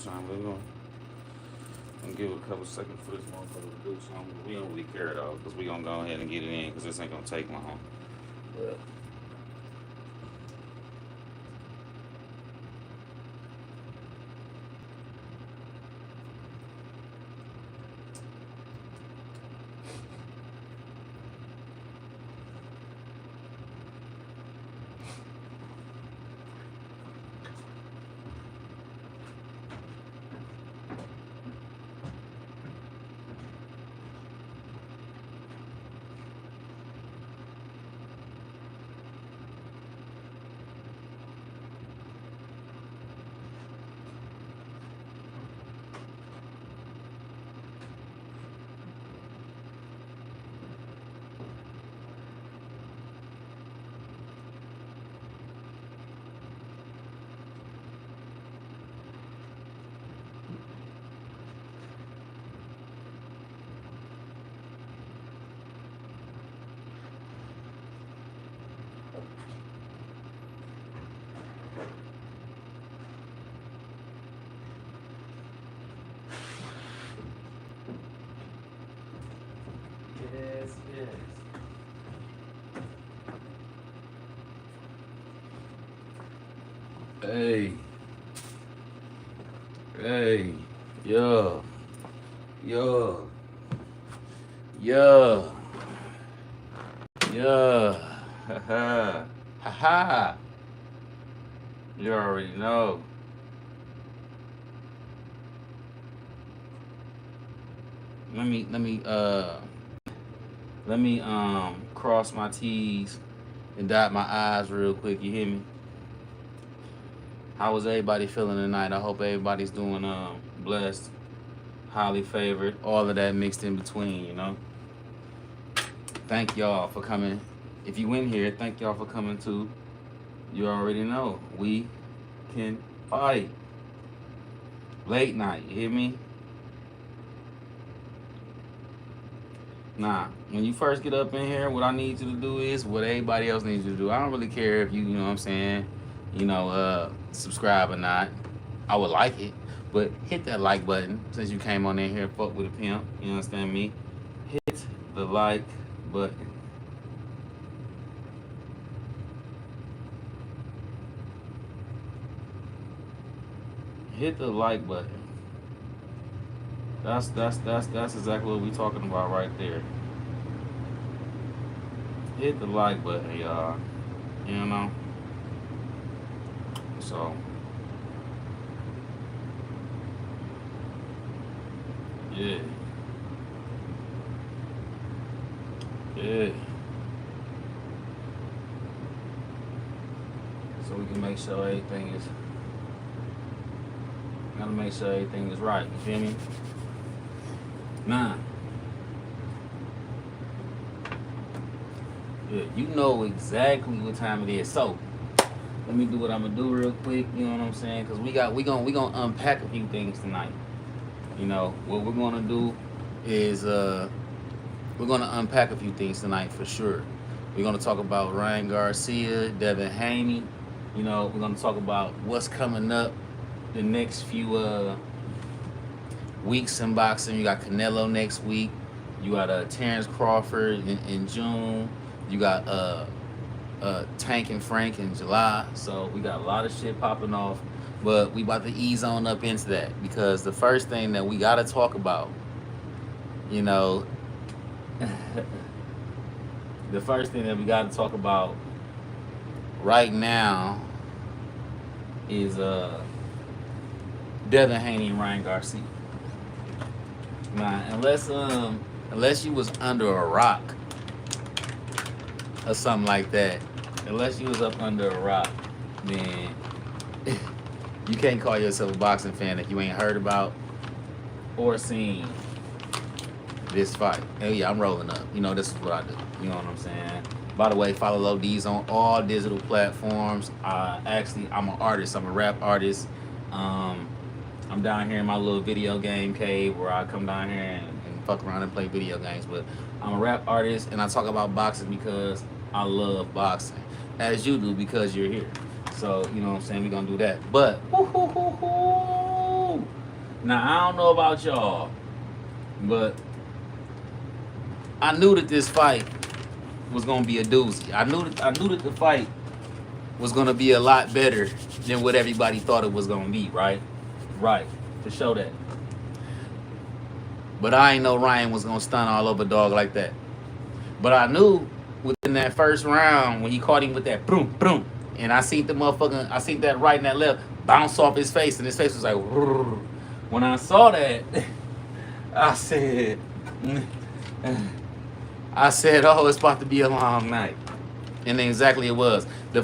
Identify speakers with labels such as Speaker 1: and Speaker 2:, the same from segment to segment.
Speaker 1: time. We're gonna give it a couple seconds for this motherfucker to do something. We don't really care though, because we gonna go ahead and get it in, because this ain't gonna take long. But yes, yes. Hey, hey, yo, yo, yo, yo, ha ha, ha ha. You already know. Let me cross my T's and dot my I's real quick. You hear me? How was everybody feeling tonight? I hope everybody's doing blessed, highly favored, all of that mixed in between, you know. Thank y'all for coming. If you in here, thank y'all for coming too. You already know. We can fight. Late night, you hear me? Nah, when you first get up in here, what I need you to do is what everybody else needs you to do. I don't really care if you know what I'm saying, subscribe or not. I would like it, but hit that like button since you came on in here, fuck with a pimp. You understand me? Hit the like button. Hit the like button. That's exactly what we talking about right there. Hit the like button, y'all. You know. So yeah, yeah. So we can make sure everything is. Gotta make sure everything is right. You feel me? Nah. Yeah, you know exactly what time it is. So let me do what I'm gonna do real quick. You know what I'm saying? Cause we gonna unpack a few things tonight. You know what we're gonna do is we're gonna unpack a few things tonight for sure. We're gonna talk about Ryan Garcia, Devin Haney. You know, we're gonna talk about what's coming up the next few weeks in boxing. You got Canelo next week. You got Terrence Crawford in June. You got Tank and Frank in July. So we got a lot of shit popping off. But we about to ease on up into that because the first thing that we gotta talk about, you know, the first thing that we gotta talk about right now is Devin Haney and Ryan Garcia. Now, unless you was under a rock or something like that, unless you was up under a rock, then you can't call yourself a boxing fan if you ain't heard about or seen this fight. Oh yeah, I'm rolling up. You know, this is what I do. You know what I'm saying? By the way, follow Low D's on all digital platforms. I'm an artist. I'm a rap artist. I'm down here in my little video game cave where I come down here and fuck around and play video games. But I'm a rap artist and I talk about boxing because I love boxing, as you do because you're here. So, you know what I'm saying? We're going to do that. But, Now I don't know about y'all, but I knew that this fight was gonna be a doozy. I knew that the fight was gonna be a lot better than what everybody thought it was gonna be, right? Right. To show that. But I ain't know Ryan was gonna stun all over dog like that. But I knew within that first round when he caught him with that boom, boom, and I seen that right and that left bounce off his face, and his face was like, "Rrr." When I saw that, I said, oh, it's about to be a long night. And exactly it was. The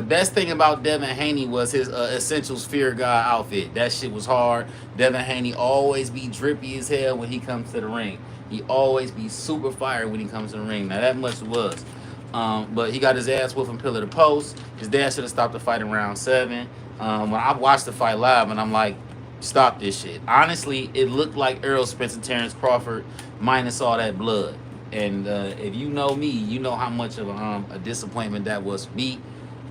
Speaker 1: best thing about Devin Haney was his Essentials Fear God outfit. That shit was hard. Devin Haney always be drippy as hell when he comes to the ring. He always be super fire when he comes to the ring. Now that much it was. But he got his ass whooped from pillar to post. His dad should have stopped the fight in round 7. When I watched the fight live, and I'm like, stop this shit. Honestly, it looked like Errol Spence and Terrence Crawford minus all that blood. And if you know me, you know how much of a disappointment that was for me.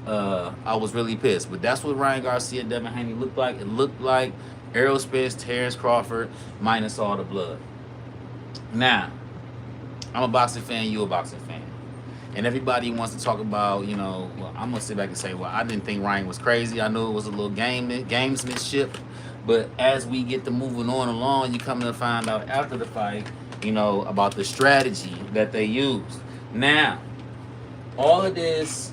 Speaker 1: I was really pissed. But that's what Ryan Garcia and Devin Haney looked like. It looked like Errol Spence, Terrence Crawford minus all the blood. Now, I'm a boxing fan, you a boxing fan. And everybody wants to talk about, well, I'm going to sit back and say, well, I didn't think Ryan was crazy. I knew it was a little gamesmanship. But as we get to moving on along, you come to find out after the fight, about the strategy that they used. Now, all of this,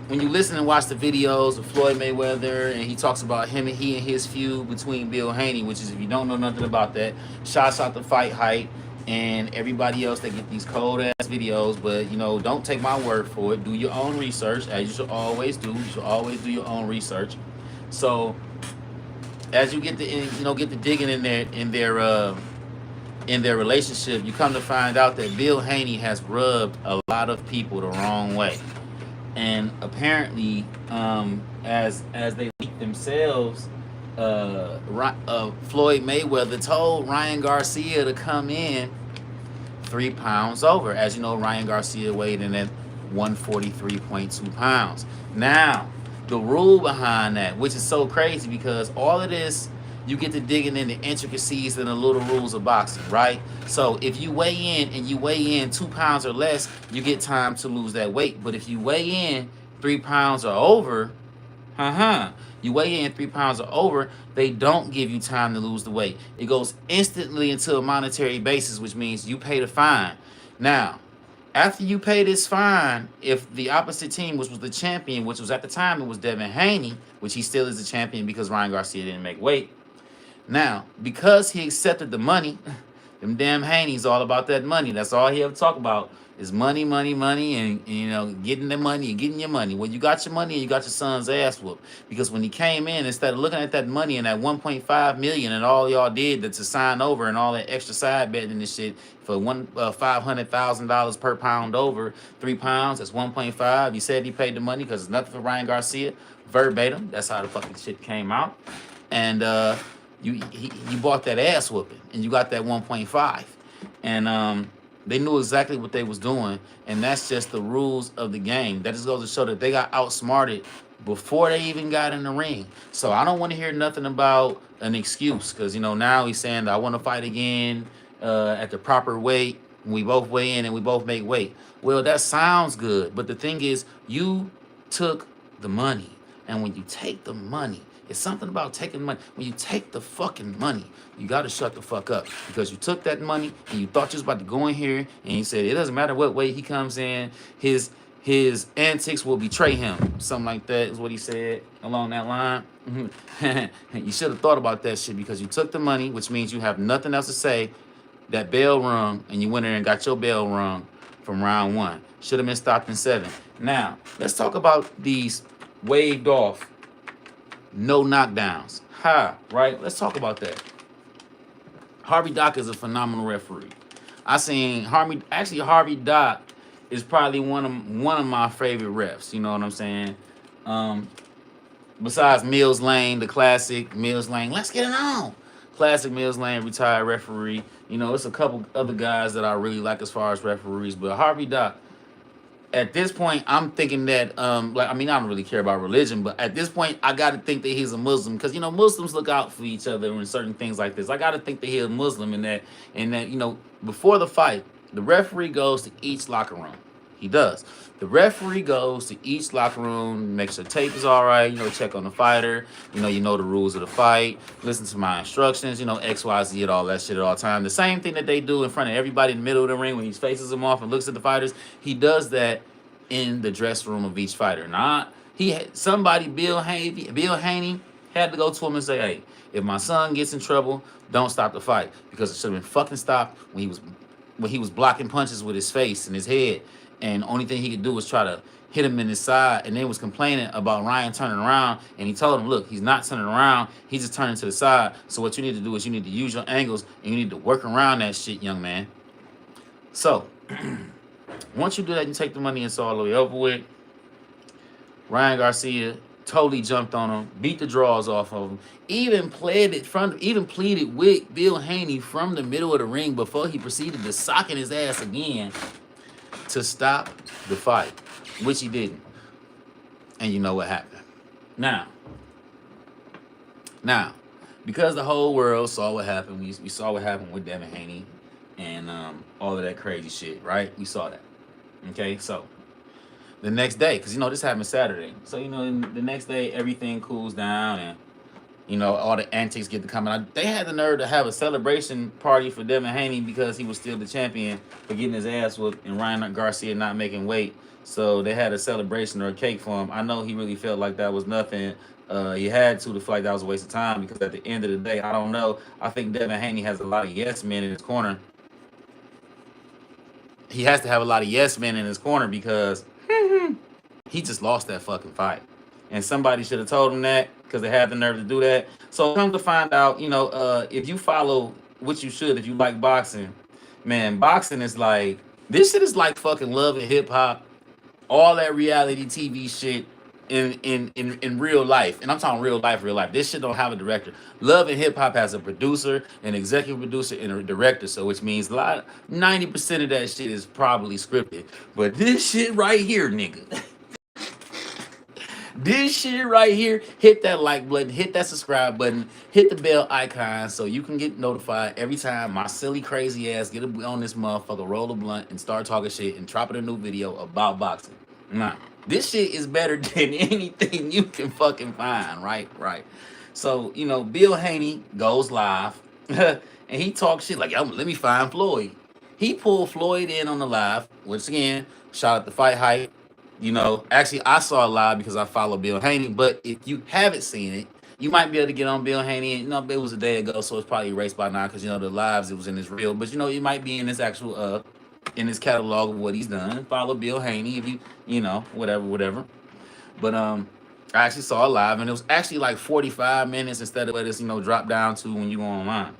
Speaker 1: when you listen and watch the videos of Floyd Mayweather, and he talks about he and his feud between Bill Haney, which is, if you don't know nothing about that, shots out the fight hype, and everybody else that get these cold ass videos. But don't take my word for it. Do your own research, as you should always do. You should always do your own research. So as you get to digging in their relationship, you come to find out that Bill Haney has rubbed a lot of people the wrong way. And apparently, as they leak themselves, Floyd Mayweather told Ryan Garcia to come in 3 pounds over. As you know, Ryan Garcia weighed in at 143.2 pounds. Now, the rule behind that, which is so crazy, because all of this, you get to digging in the intricacies and the little rules of boxing, right? So if you weigh in 2 pounds or less, you get time to lose that weight. But if you weigh in 3 pounds or over, you weigh in 3 pounds or over, they don't give you time to lose the weight. It goes instantly into a monetary basis, which means you pay the fine. Now, after you pay this fine, if the opposite team, which was the champion, which was at the time, it was Devin Haney, which he still is the champion because Ryan Garcia didn't make weight. Now, because he accepted the money, them damn Haney's all about that money. That's all he ever talk about is money, money, money, and getting the money and getting your money. Well, you got your money and you got your son's ass whooped. Because when he came in, instead of looking at that money and that $1.5 million and all y'all did to sign over and all that extra side betting and this shit for $500,000 per pound over 3 pounds, that's 1.5. You said he paid the money because it's nothing for Ryan Garcia. Verbatim, that's how the fucking shit came out. And you bought that ass whooping and you got that 1.5. And they knew exactly what they was doing, and that's just the rules of the game. That just goes to show that they got outsmarted before they even got in the ring. So I don't want to hear nothing about an excuse, because now he's saying that I want to fight again at the proper weight. We both weigh in and we both make weight. Well, that sounds good, but the thing is, you took the money, and when you take the money, it's something about taking money. When you take the fucking money, you got to shut the fuck up, because you took that money and you thought you was about to go in here and you said it doesn't matter what way he comes in, his antics will betray him. Something like that is what he said along that line. You should have thought about that shit, because you took the money, which means you have nothing else to say. That bell rung and you went in and got your bell rung from round 1. Should have been stopped in 7. Now, let's talk about these waved off no knockdowns. Right? Let's talk about that. Harvey Dock is a phenomenal referee. Harvey Dock is probably one of my favorite refs. You know what I'm saying? Besides Mills Lane, the classic Mills Lane, let's get it on. Classic Mills Lane, retired referee. It's a couple other guys that I really like as far as referees, but Harvey Dock, at this point, I'm thinking that, like, I mean, I don't really care about religion, but at this point, I got to think that he's a Muslim because Muslims look out for each other and certain things like this. I got to think that he's a Muslim, and that before the fight, the referee goes to each locker room. He does. The referee goes to each locker room, makes sure tape is all right. Check on the fighter. You know the rules of the fight. Listen to my instructions. X, Y, Z, and all that shit at all time. The same thing that they do in front of everybody in the middle of the ring when he faces them off and looks at the fighters. He does that in the dressing room of each fighter. Not somebody, Bill Haney had to go to him and say, "Hey, if my son gets in trouble, don't stop the fight because it should have been fucking stopped when he was blocking punches with his face and his head, and the only thing he could do was try to hit him in his side, and then was complaining about Ryan turning around, and he told him, look, he's not turning around, he's just turning to the side. So what you need to do is you need to use your angles, and you need to work around that shit, young man." So once you do that, you take the money, it's all the way over with. Ryan Garcia totally jumped on him, beat the draws off of him, even pleaded with Bill Haney from the middle of the ring before he proceeded to socking his ass again to stop the fight, which he didn't. And you know what happened. Now, because the whole world saw what happened, we saw what happened with Devin Haney and all of that crazy shit, right? We saw that. Okay, so the next day, because this happened Saturday. So the next day everything cools down and all the antics get to come out. They had the nerve to have a celebration party for Devin Haney because he was still the champion for getting his ass whooped and Ryan Garcia not making weight. So they had a celebration or a cake for him. I know he really felt like that was nothing. He had to feel like that was a waste of time because at the end of the day, I don't know. I think Devin Haney has a lot of yes men in his corner. He has to have a lot of yes men in his corner because he just lost that fucking fight. And somebody should have told him that because they had the nerve to do that. So come to find out, if you follow what you should, if you like boxing, man, boxing is like, this shit is like fucking Love and Hip Hop, all that reality TV shit in real life. And I'm talking real life. This shit don't have a director. Love and Hip Hop has a producer, an executive producer, and a director. So which means 90% of that shit is probably scripted. But this shit right here, nigga. This shit right here, hit that like button, hit that subscribe button, hit the bell icon so you can get notified every time my silly, crazy ass get on this motherfucker, roll a blunt, and start talking shit and dropping a new video about boxing. Nah, this shit is better than anything you can fucking find, right? So, Bill Haney goes live, and he talks shit like, yo, let me find Floyd. He pulled Floyd in on the live, once again, shout out the Fight Hype. Actually, I saw it live because I follow Bill Haney. But if you haven't seen it, you might be able to get on Bill Haney. It was a day ago, so it's probably erased by now because the lives it was in his reel. But it might be in this actual in his catalog of what he's done. Follow Bill Haney if you whatever. But I actually saw it live, and it was actually like 45 minutes instead of what it's drop down to when you go online.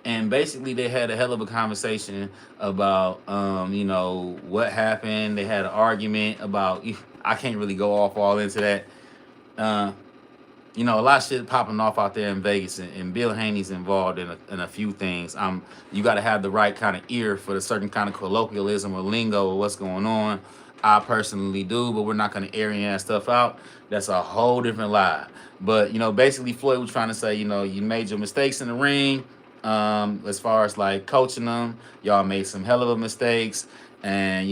Speaker 1: And basically, they had a hell of a conversation about, what happened. They had an argument about, I can't really go off all into that. A lot of shit popping off out there in Vegas, and Bill Haney's involved in a few things. You got to have the right kind of ear for the certain kind of colloquialism or lingo or what's going on. I personally do, but we're not going to air any of that stuff out. That's a whole different lie. But, basically, Floyd was trying to say, you made your mistakes in the ring. As far as like coaching them, y'all made some hell of a mistakes. And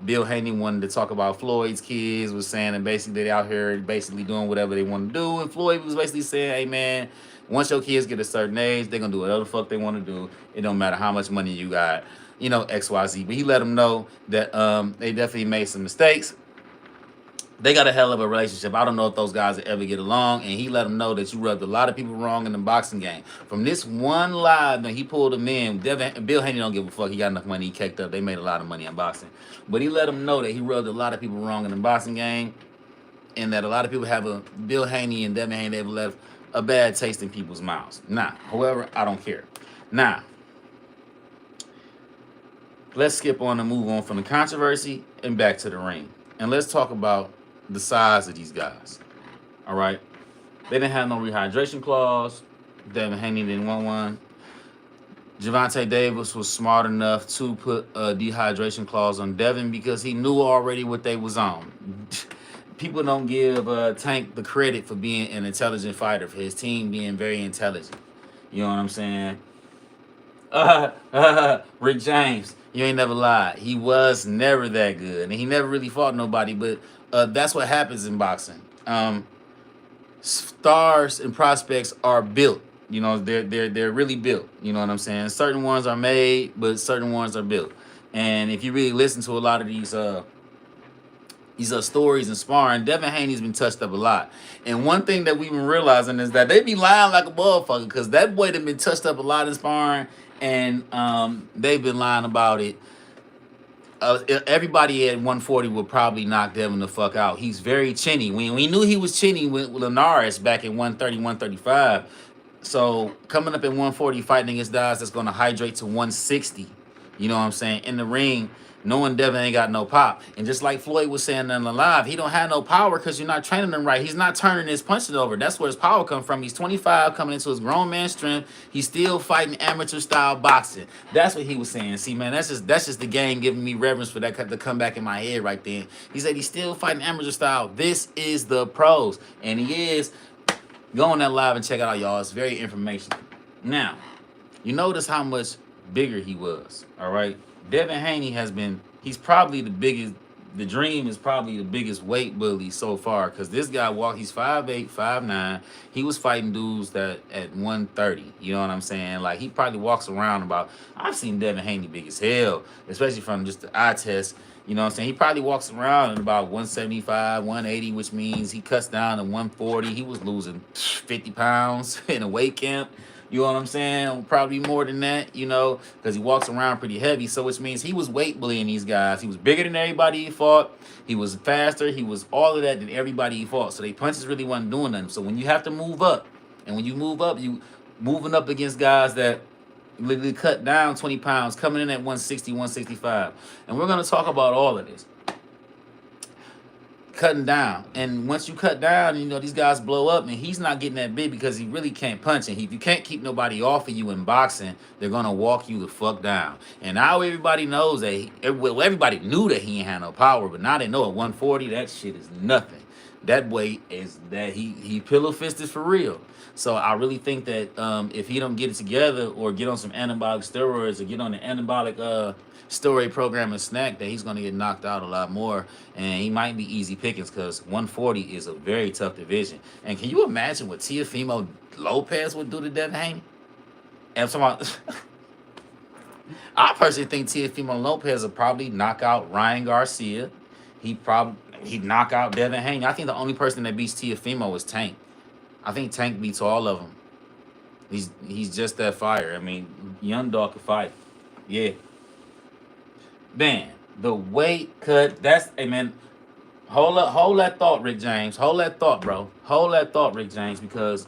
Speaker 1: Bill Haney wanted to talk about Floyd's kids, was saying that basically they out here basically doing whatever they want to do. And Floyd was basically saying, hey man, once your kids get a certain age, they're gonna do whatever the fuck they want to do. It don't matter how much money you got, XYZ. But he let them know that they definitely made some mistakes. They got a hell of a relationship. I don't know if those guys will ever get along. And he let them know that you rubbed a lot of people wrong in the boxing game. From this one live that he pulled them in, Bill Haney don't give a fuck. He got enough money. He caked up. They made a lot of money in boxing. But he let them know that he rubbed a lot of people wrong in the boxing game. And that a lot of people have Bill Haney and Devin Haney, they've left a bad taste in people's mouths. However, I don't care. Let's skip on and move on from the controversy and back to the ring. And let's talk about the size of these guys. All right. They didn't have no rehydration clause. Devin Haney didn't want one. Javante Davis was smart enough to put a dehydration clause on Devin because he knew already what they was on. People don't give Tank the credit for being an intelligent fighter, for his team being very intelligent. You know what I'm saying? Rick James, you ain't never lied. He was never that good, and he never really fought nobody. But that's what happens in boxing. Stars and prospects are built. You know, they're really built. You know what I'm saying? Certain ones are made, but certain ones are built. And if you really listen to a lot of these stories and sparring, Devin Haney's been touched up a lot. And one thing that we've been realizing is that they be lying like a motherfucker because that boy done been touched up a lot in sparring, and they've been lying about it. Everybody at 140 would probably knock Devin the fuck out. He's very chinny. We knew he was chinny with Linares back in 130, 135. So coming up at 140, fighting against guys that's going to hydrate to 160, you know what I'm saying, in the ring, knowing Devin ain't got no pop. And just like Floyd was saying on the live, he don't have no power because you're not training him right. He's not turning his punches over. That's where his power comes from. He's 25, coming into his grown man strength. He's still fighting amateur style boxing. That's what he was saying. See, man, that's just the game giving me reverence for that to come back in my head right then. He said he's still fighting amateur style. This is the pros, and he is. Go on that live and check it out, y'all. It's very informational. Now, you notice how much bigger he was, all right? Devin Haney he's probably the biggest, the Dream is probably the biggest weight bully so far because this guy he's 5'8", 5'9". He was fighting dudes that at 130, you know what I'm saying? Like, he probably walks around about, I've seen Devin Haney big as hell, especially from just the eye test. You know what I'm saying? He probably walks around at about 175, 180, which means he cuts down to 140. He was losing 50 pounds in a weight camp. You know what I'm saying? Probably more than that, you know, because he walks around pretty heavy. So which means he was weight bullying these guys. He was bigger than everybody he fought. He was faster. He was all of that than everybody he fought. So they punches really wasn't doing nothing. So when you have to move up, and when you move up, you moving up against guys that literally cut down 20 pounds, coming in at 160, 165. And we're going to talk about all of this. Cutting down. And once you cut down, you know, these guys blow up, and he's not getting that big because he really can't punch. And if you can't keep nobody off of you in boxing, they're going to walk you the fuck down. And now everybody knows that, everybody knew that he ain't had no power, but now they know at 140, that shit is nothing. That weight is that he pillow fisted for real. So I really think that if he don't get it together or get on some anabolic steroids or get on the anabolic steroid program and snack, that he's going to get knocked out a lot more. And he might be easy pickings because 140 is a very tough division. And can you imagine what Teofimo Lopez would do to Devin Haney? And I'm talking about, I personally think Teofimo Lopez will probably knock out Ryan Garcia. He'd knock out Devin Haney. I think the only person that beats Teofimo is Tank. I think Tank beats all of them. He's just that fire. I mean, young dog can fight. Yeah. Man, the weight cut. Hey man, hold that thought, Rick James. Hold that thought, bro. Hold that thought, Rick James, because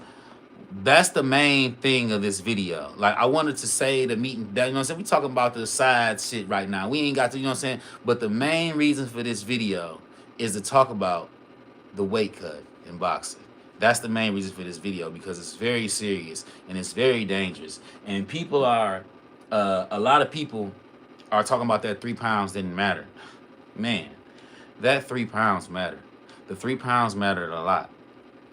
Speaker 1: that's the main thing of this video. Like, I wanted to say the meeting that, you know what I'm saying? We talking about the side shit right now. We ain't got to, you know what I'm saying? But the main reason for this video is to talk about the weight cut in boxing. That's the main reason for this video, because it's very serious and it's very dangerous. And people are, a lot of people are talking about that 3 pounds didn't matter. Man, that 3 pounds mattered. The 3 pounds mattered a lot.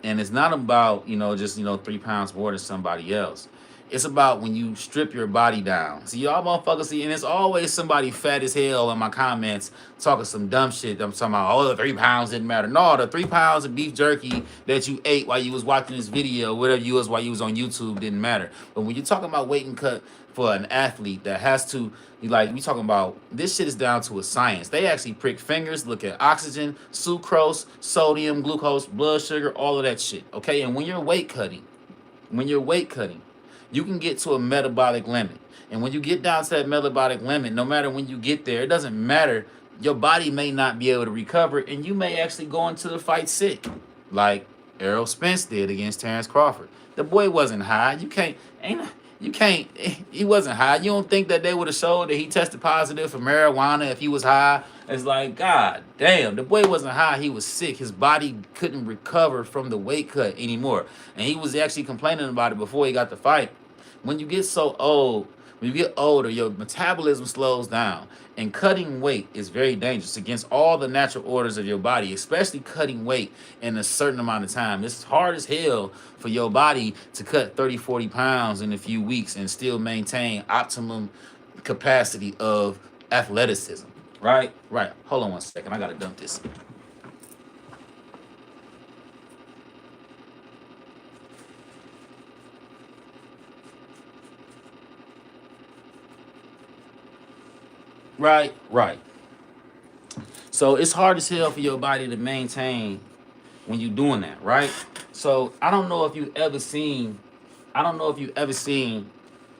Speaker 1: And it's not about, you know, just, you know, 3 pounds more than somebody else. It's about when you strip your body down. See, y'all motherfuckers see, and it's always somebody fat as hell in my comments talking some dumb shit. I'm talking about, oh, the 3 pounds didn't matter. No, the 3 pounds of beef jerky that you ate while you was watching this video, whatever you was while you was on YouTube, didn't matter. But when you're talking about weight and cut for an athlete that has to, like, we talking about, this shit is down to a science. They actually prick fingers, look at oxygen, sucrose, sodium, glucose, blood sugar, all of that shit, okay? And when you're weight cutting, you can get to a metabolic limit. And when you get down to that metabolic limit, no matter when you get there, it doesn't matter. Your body may not be able to recover, and you may actually go into the fight sick, like Errol Spence did against Terrence Crawford. The boy wasn't high. He wasn't high. You don't think that they would have showed that he tested positive for marijuana if he was high? It's like, God damn, the boy wasn't high. He was sick. His body couldn't recover from the weight cut anymore. And he was actually complaining about it before he got the fight. When you get so old, When you get older, your metabolism slows down, and cutting weight is very dangerous against all the natural orders of your body, especially cutting weight in a certain amount of time. It's hard as hell for your body to cut 30, 40 pounds in a few weeks and still maintain optimum capacity of athleticism. Right? Right. Hold on one second. I got to dump this. Right, right. So it's hard as hell for your body to maintain when you're doing that, right? So I don't know if you've ever seen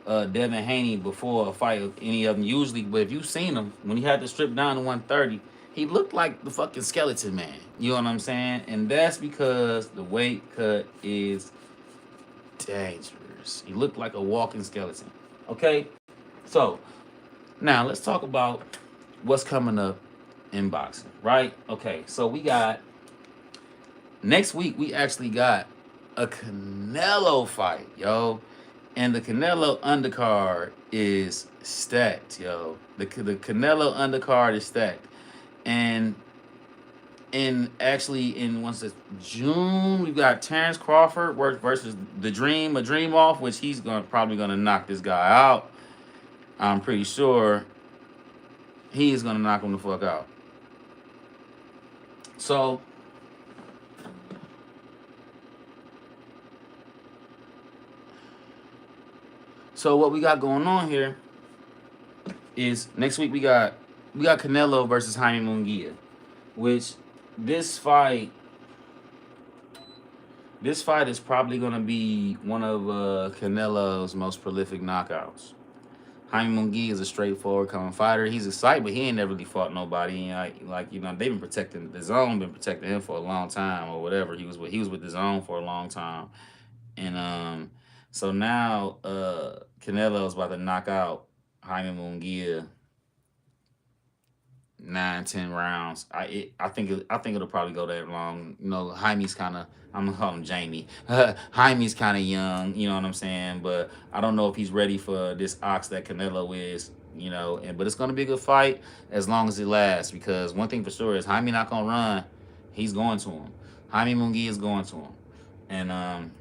Speaker 1: Devin Haney before a fight of any of them usually, but if you've seen him when he had to strip down to 130, he looked like the fucking skeleton man. You know what I'm saying? And that's because the weight cut is dangerous. He looked like a walking skeleton. Okay, so now let's talk about what's coming up in boxing, right? Okay, so we got next week. We actually got a Canelo fight, yo, and the Canelo undercard is stacked, yo. The Canelo undercard is stacked, and in once it's June, we've got Terrence Crawford versus the Dream, a Dream Off, which he's probably gonna knock this guy out. I'm pretty sure he is gonna knock him the fuck out. So what we got going on here is next week we got Canelo versus Jaime Munguia, which this fight is probably gonna be one of Canelo's most prolific knockouts. Jaime Munguia is a straightforward coming fighter. He's excited, but he ain't never really fought nobody. Like you know, they've been protecting the zone, been protecting him for a long time or whatever. He was with the zone for a long time, and so now Canelo's about to knock out Jaime Munguia 9, 10 rounds. I think it'll probably go that long. You know, Jaime's kind of, I'm gonna call him Jamie. Jaime's kind of young. You know what I'm saying? But I don't know if he's ready for this ox that Canelo is. You know, but it's gonna be a good fight as long as it lasts. Because one thing for sure is Jaime not gonna run. He's going to him. Jaime Munguia is going to him, and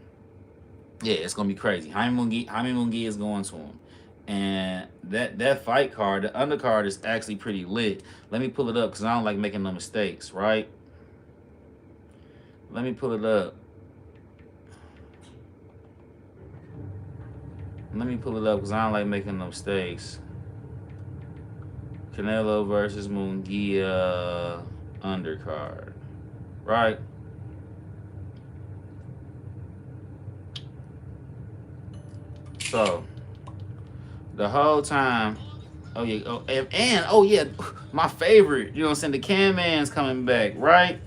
Speaker 1: yeah, it's gonna be crazy. Jaime Munguia is going to him. And that fight card, the undercard, is actually pretty lit. Let me pull it up because I don't like making no mistakes, right? Let me pull it up. Let me pull it up because I don't like making no mistakes. Canelo versus Munguia undercard, right? So the whole time, oh yeah, and oh yeah, my favorite, you know what I'm saying, the Can Man's coming back, right?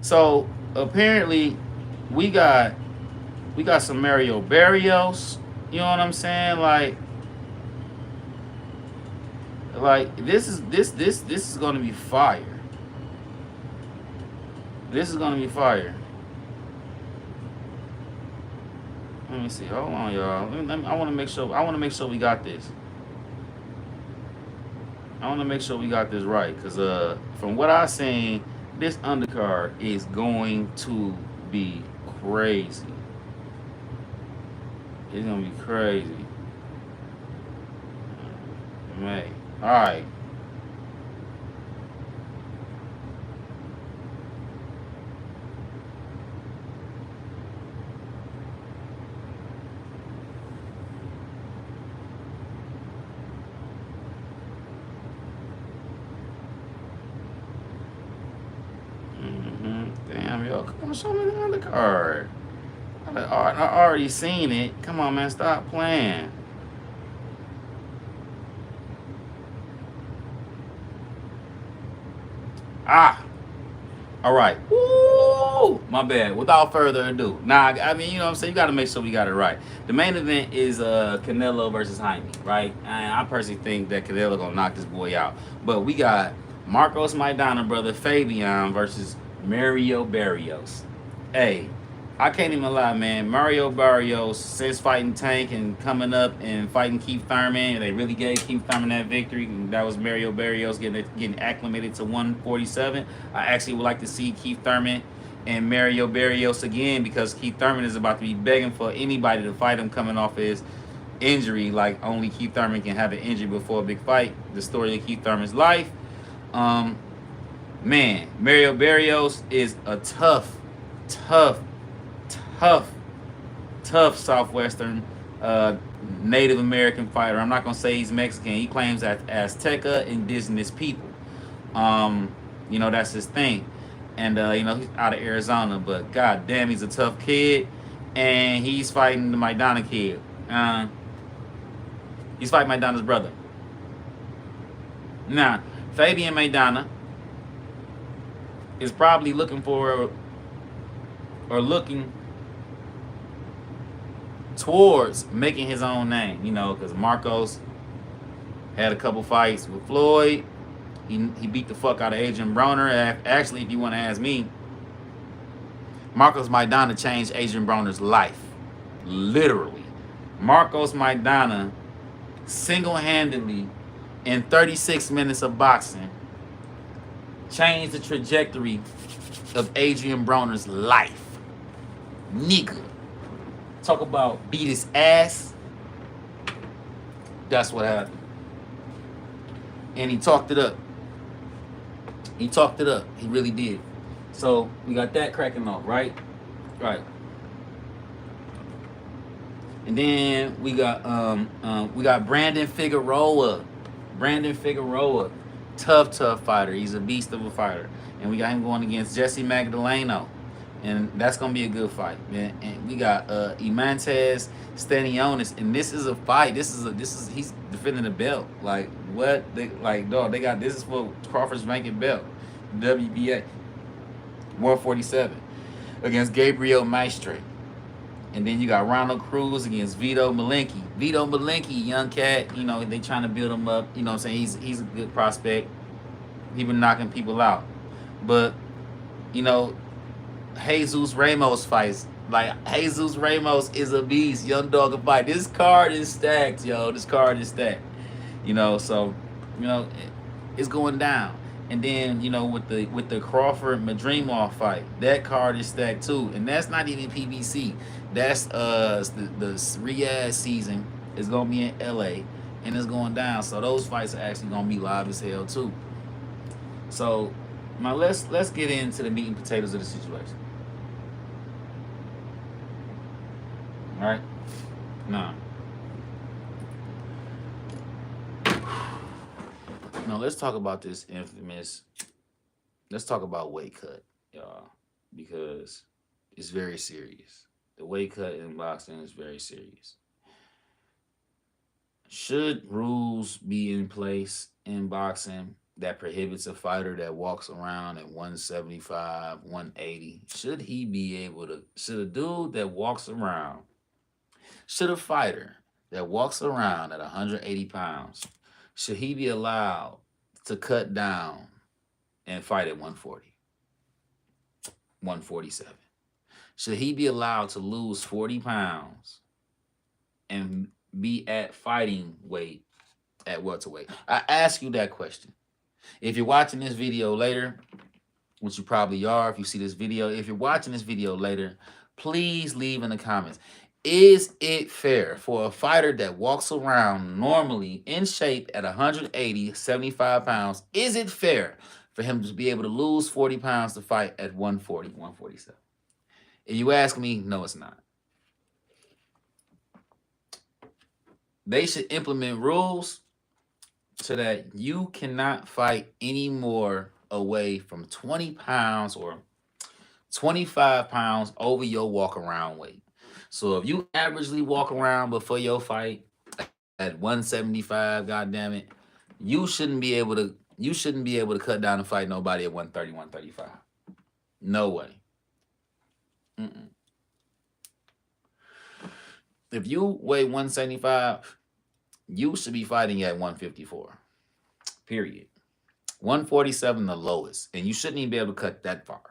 Speaker 1: So apparently we got some Mario Barrios, you know what I'm saying? Like this is gonna be fire. This is gonna be fire. Let me see. Hold on, y'all. I want to make sure. I want to make sure we got this. I want to make sure we got this right, cause from what I seen, this undercard is going to be crazy. It's gonna be crazy. Man, all right. Damn, yo, come on, show me the undercard. I already seen it. Come on, man, stop playing. Ah, all right. Woo! My bad. Without further ado, I mean, you know what I'm saying. You got to make sure we got it right. The main event is Canelo versus Jaime, right? And I personally think that Canelo gonna knock this boy out. But we got Marcos Maidana brother Fabian versus Mario Barrios. Hey, I can't even lie, man. Mario Barrios, since fighting Tank and coming up and fighting Keith Thurman, they really gave Keith Thurman that victory. That was Mario Barrios getting acclimated to 147. I actually would like to see Keith Thurman and Mario Barrios again because Keith Thurman is about to be begging for anybody to fight him coming off his injury. Like only Keith Thurman can have an injury before a big fight. The story of Keith Thurman's life. Um, Man, Mario Barrios is a tough, tough, tough Southwestern Native American fighter. I'm not gonna say he's Mexican. He claims that Azteca indigenous people. Um, that's his thing, and he's out of Arizona. But god damn, he's a tough kid, and he's fighting the Maidana kid. He's fighting Maidana's brother. Now, Fabian Maidana is probably looking for or looking towards making his own name, because Marcos had a couple fights with Floyd. He beat the fuck out of Adrian Broner. Actually, if you want to ask me, Marcos Maidana changed Adrian Broner's life. Literally. Marcos Maidana single-handedly in 36 minutes of boxing changed the trajectory of Adrian Broner's life. Nigga. Talk about beat his ass. That's what happened. And he talked it up. He talked it up. He really did. So we got that cracking off, right? Right. And then we got Brandon Figueroa. Brandon Figueroa. Tough fighter. He's a beast of a fighter. And we got him going against Jesse Magdaleno. And that's going to be a good fight, man. And we got Imantas Stanionis. And this is a fight. He's defending the belt. Like, what? They got, this is for Crawford's ranking belt. WBA. 147. Against Gabriel Maestre. And then you got Ronald Cruz against Vito Malenki. Vito Malenki, young cat, they trying to build him up. You know what I'm saying? He's a good prospect. He been knocking people out. But, Jesus Ramos fights. Like, Jesus Ramos is a beast. Young dog can fight. This card is stacked, yo. This card is stacked. So, it's going down. And then, with the Crawford Madrimov fight, that card is stacked too. And that's not even PBC. That's the Riyadh season is gonna be in LA and it's going down. So those fights are actually gonna be live as hell too. So now let's get into the meat and potatoes of the situation. Alright? Now let's talk about this infamous. Let's talk about weight cut, y'all, because it's very serious. The weight cut in boxing is very serious. Should rules be in place in boxing that prohibits a fighter that walks around at 175, 180? Should he be able to? Should a dude that walks around? Should a fighter that walks around at 180 pounds? Should he be allowed to cut down and fight at 140, 147? Should he be allowed to lose 40 pounds and be at fighting weight at welterweight? I ask you that question. If you're watching this video later, which you probably are if you see this video, if you're watching this video later, please leave in the comments. Is it fair for a fighter that walks around normally in shape at 180, 75 pounds, is it fair for him to be able to lose 40 pounds to fight at 140, 147? If you ask me, no, it's not. They should implement rules so that you cannot fight anymore away from 20 pounds or 25 pounds over your walk around weight. So if you averagely walk around before your fight at 175, goddamn it, you shouldn't be able to cut down and fight nobody at 130, 135. No way. If you weigh 175, you should be fighting at 154. Period. 147 the lowest, and you shouldn't even be able to cut that far.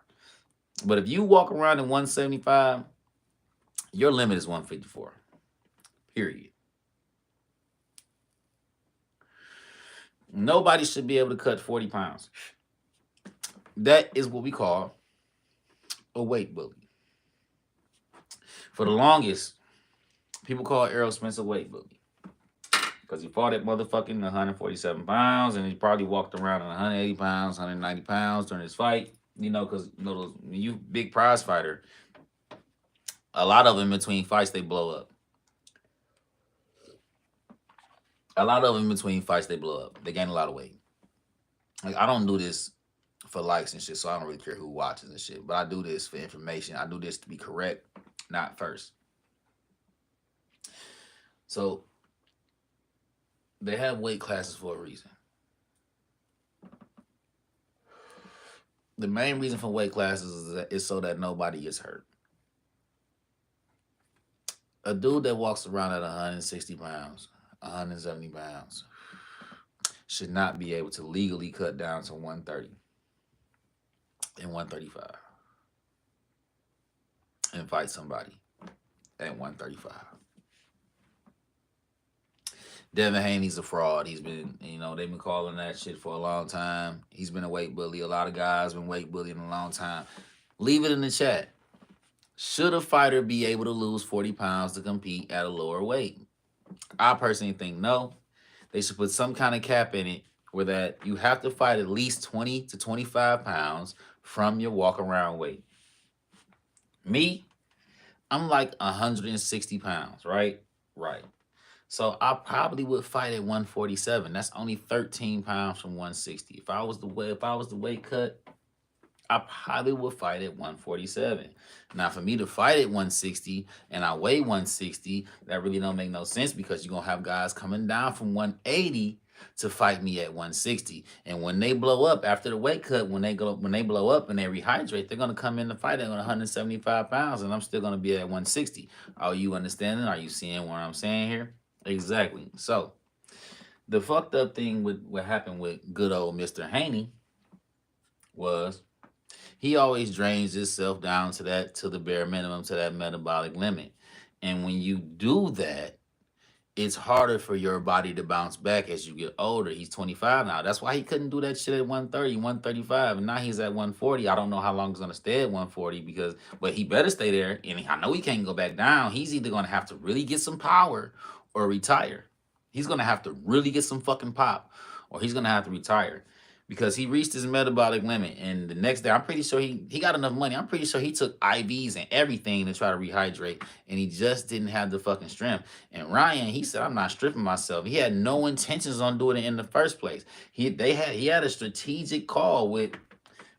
Speaker 1: But if you walk around at 175, Your limit is 154. Period. Nobody should be able to cut 40 pounds. That is what we call a weight bully. For the longest, people call Errol Spence a weight bully because he fought at motherfucking 147 pounds and he probably walked around at 180 pounds, 190 pounds during his fight. You know, because those, when you big prize fighter, a lot of them between fights they blow up. A lot of them between fights they blow up. They gain a lot of weight. Like I don't do this for likes and shit, so I don't really care who watches and shit. But I do this for information. I do this to be correct, not first. So they have weight classes for a reason. The main reason for weight classes is so that nobody gets hurt. A dude that walks around at 160 pounds, 170 pounds, should not be able to legally cut down to 130 and 135 and fight somebody at 135. Devin Haney's a fraud. He's been, they've been calling that shit for a long time. He's been a weight bully. A lot of guys been weight bullying a long time. Leave it in the chat. Should a fighter be able to lose 40 pounds to compete at a lower weight? I personally think no. They should put some kind of cap in it where that you have to fight at least 20 to 25 pounds from your walk-around weight. Me, I'm like 160 pounds, right? Right. So I probably would fight at 147. That's only 13 pounds from 160. If I was the weight cut, I probably would fight at 147. Now, for me to fight at 160 and I weigh 160, that really don't make no sense because you're gonna have guys coming down from 180 to fight me at 160. And when they blow up after the weight cut, when they blow up and they rehydrate, they're gonna come in to fight at 175 pounds, and I'm still gonna be at 160. Are you understanding? Are you seeing what I'm saying here? Exactly. So the fucked up thing with what happened with good old Mr. Haney was he always drains himself down to the bare minimum, to that metabolic limit. And when you do that, it's harder for your body to bounce back as you get older. He's 25 now. That's why he couldn't do that shit at 130, 135. And now he's at 140. I don't know how long he's going to stay at 140 but he better stay there. And I know he can't go back down. He's either going to have to really get some power or retire. He's going to have to really get some fucking pop or he's going to have to retire. Because he reached his metabolic limit. And the next day, I'm pretty sure he got enough money. I'm pretty sure he took IVs and everything to try to rehydrate. And he just didn't have the fucking strength. And Ryan, he said, I'm not stripping myself. He had no intentions on doing it in the first place. He had a strategic call with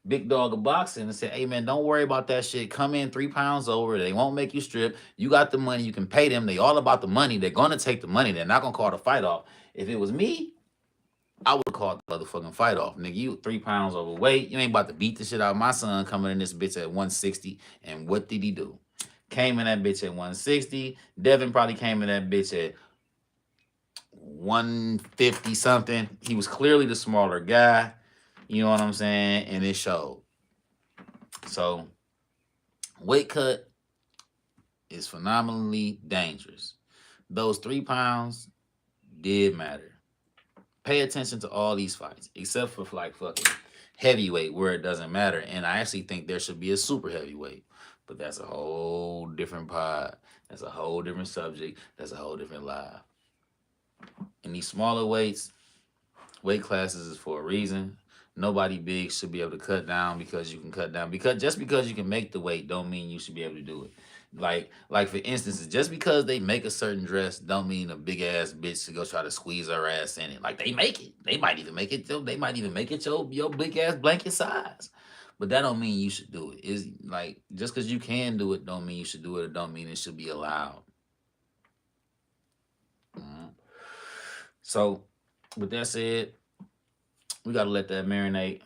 Speaker 1: Big Dog of Boxing and said, hey, man, don't worry about that shit. Come in 3 pounds over. They won't make you strip. You got the money. You can pay them. They all about the money. They're going to take the money. They're not going to call the fight off. If it was me, I would have called the motherfucking fight off. Nigga, you 3 pounds overweight. You ain't about to beat the shit out of my son coming in this bitch at 160. And what did he do? Came in that bitch at 160. Devin probably came in that bitch at 150 something. He was clearly the smaller guy. You know what I'm saying? And it showed. So, weight cut is phenomenally dangerous. Those 3 pounds did matter. Pay attention to all these fights, except for like fucking heavyweight where it doesn't matter. And I actually think there should be a super heavyweight, but that's a whole different pod. That's a whole different subject. That's a whole different live. In these smaller weights, weight classes is for a reason. Nobody big should be able to cut down because you can cut down. Just because you can make the weight don't mean you should be able to do it. Like for instance, just because they make a certain dress don't mean a big ass bitch to go try to squeeze her ass in it. Like they make it. They might even make it your big ass blanket size. But that don't mean you should do it. Is like just because you can do it don't mean you should do it. It don't mean it should be allowed. So with that said, we gotta let that marinate.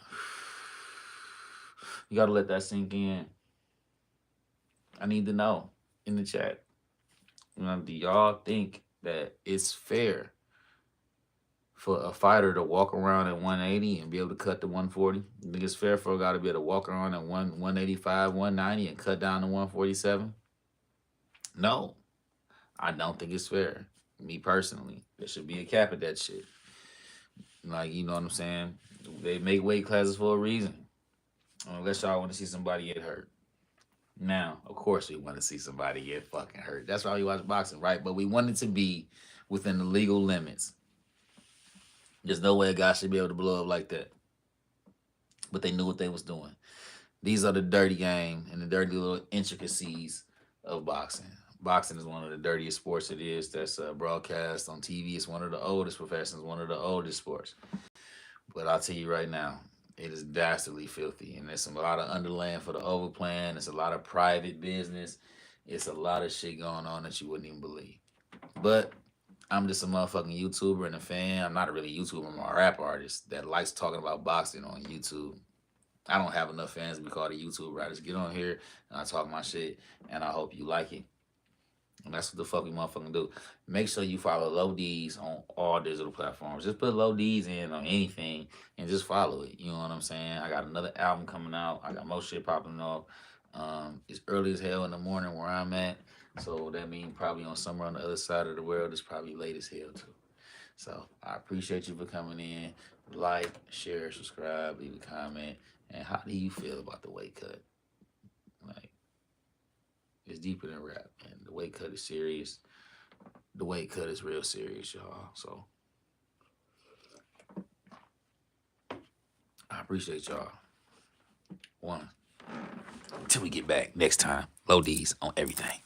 Speaker 1: You gotta let that sink in. I need to know in the chat. Do y'all think that it's fair for a fighter to walk around at 180 and be able to cut to 140? You think it's fair for a guy to be able to walk around at 185, 190 and cut down to 147? No, I don't think it's fair. Me personally, there should be a cap at that shit. Like, you know what I'm saying? They make weight classes for a reason. Unless y'all want to see somebody get hurt. Now, of course, we want to see somebody get fucking hurt. That's why we watch boxing, right? But we want it to be within the legal limits. There's no way a guy should be able to blow up like that. But they knew what they was doing. These are the dirty game and the dirty little intricacies of boxing. Boxing is one of the dirtiest sports it is. That's broadcast on TV. It's one of the oldest professions, one of the oldest sports. But I'll tell you right now, it is dastardly filthy. And there's a lot of underland for the overplan. There's a lot of private business. It's a lot of shit going on that you wouldn't even believe. But I'm just a motherfucking YouTuber and a fan. I'm not a really YouTuber. I'm a rap artist that likes talking about boxing on YouTube. I don't have enough fans to be called a YouTuber. I just get on here and I talk my shit, and I hope you like it. And that's what the fuck we motherfucking do. Make sure you follow Low D's on all digital platforms. Just put Low D's in on anything and just follow it. You know what I'm saying? I got another album coming out. I got more shit popping off. It's early as hell in the morning where I'm at. So that means probably on somewhere on the other side of the world, it's probably late as hell too. So I appreciate you for coming in. Like, share, subscribe, leave a comment. And how do you feel about the weight cut? Like, it's deeper than rap, and the weight cut is serious. The weight cut is real serious, y'all. So I appreciate y'all. One. Till we get back next time. Low D's on everything.